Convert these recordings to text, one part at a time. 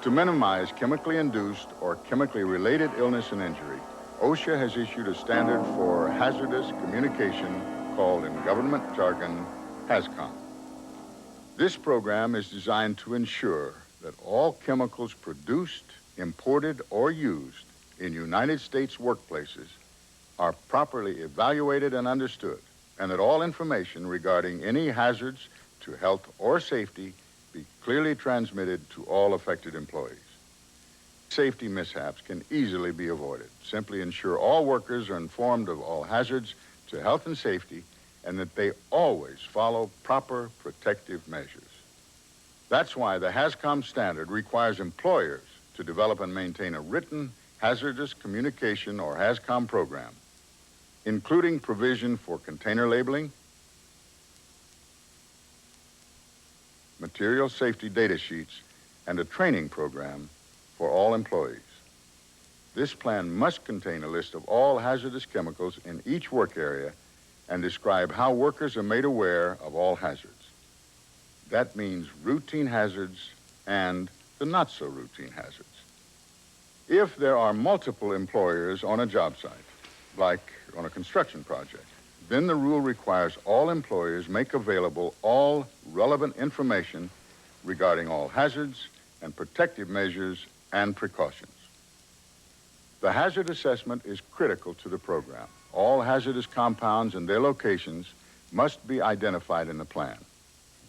To minimize chemically induced or chemically related illness and injury, OSHA has issued a standard for hazardous communication called in government jargon, Haz Com. This program is designed to ensure that all chemicals produced, imported, or used in United States workplaces are properly evaluated and understood, and that all information regarding any hazards to health or safety be clearly transmitted to all affected employees. Safety mishaps can easily be avoided. Simply ensure all workers are informed of all hazards to health and safety and that they always follow proper protective measures. That's why the Haz Com standard requires employers to develop and maintain a written hazardous communication or Haz Com program, including provision for container labeling, material safety data sheets, and a training program for all employees. This plan must contain a list of all hazardous chemicals in each work area and describe how workers are made aware of all hazards. That means routine hazards and the not-so-routine hazards. If there are multiple employers on a job site, like on a construction project, then the rule requires all employers make available all relevant information regarding all hazards and protective measures and precautions. The hazard assessment is critical to the program. All hazardous compounds and their locations must be identified in the plan.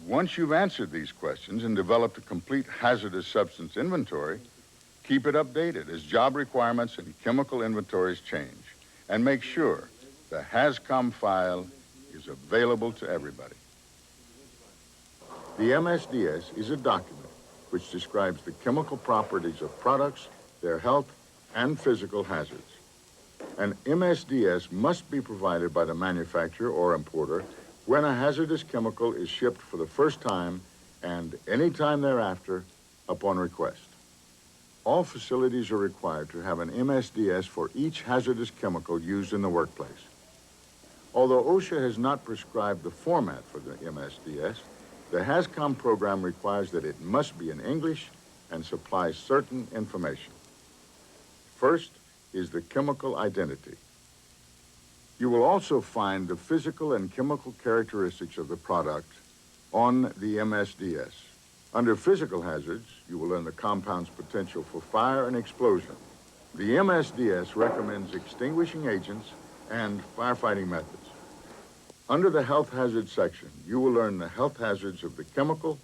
Once you've answered these questions and developed a complete hazardous substance inventory, keep it updated as job requirements and chemical inventories change, and make sure the Haz Com file is available to everybody. The MSDS is a document which describes the chemical properties of products, their health, and physical hazards. An MSDS must be provided by the manufacturer or importer when a hazardous chemical is shipped for the first time and any time thereafter upon request. All facilities are required to have an MSDS for each hazardous chemical used in the workplace. Although OSHA has not prescribed the format for the MSDS, the Haz Com program requires that it must be in English and supply certain information. First is the chemical identity. You will also find the physical and chemical characteristics of the product on the MSDS. Under physical hazards, you will learn the compound's potential for fire and explosion. The MSDS recommends extinguishing agents and firefighting methods. Under the health hazard section, you will learn the health hazards of the chemical,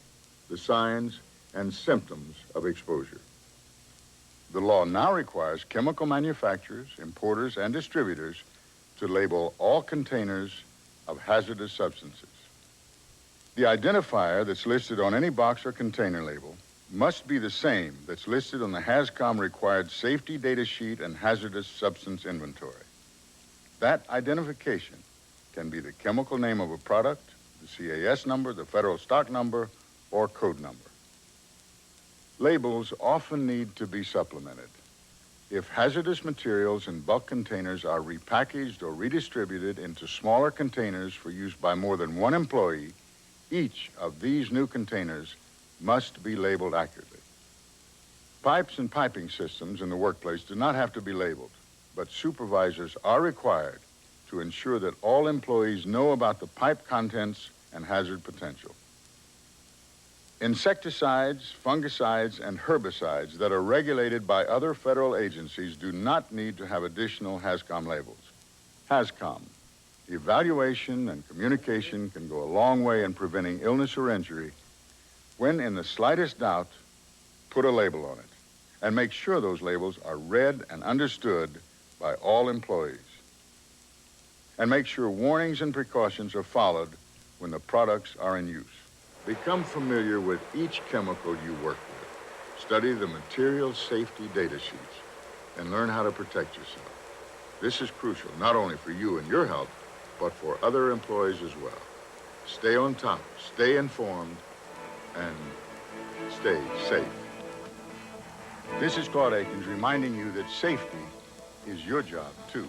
the signs, and symptoms of exposure. The law now requires chemical manufacturers, importers, and distributors to label all containers of hazardous substances. The identifier that's listed on any box or container label must be the same that's listed on the Haz Com required safety data sheet and hazardous substance inventory. That identification can be the chemical name of a product, the CAS number, the federal stock number, or code number. Labels often need to be supplemented. If hazardous materials in bulk containers are repackaged or redistributed into smaller containers for use by more than one employee, each of these new containers must be labeled accurately. Pipes and piping systems in the workplace do not have to be labeled, but supervisors are required to ensure that all employees know about the pipe contents and hazard potential. Insecticides, fungicides, and herbicides that are regulated by other federal agencies do not need to have additional Haz Com labels. Haz Com, evaluation and communication can go a long way in preventing illness or injury. When in the slightest doubt, put a label on it and make sure those labels are read and understood by all employees. And make sure warnings and precautions are followed when the products are in use. Become familiar with each chemical you work with. Study the material safety data sheets and learn how to protect yourself. This is crucial, not only for you and your health, but for other employees as well. Stay on top, stay informed, and stay safe. This is Claude Akins reminding you that safety is your job, too.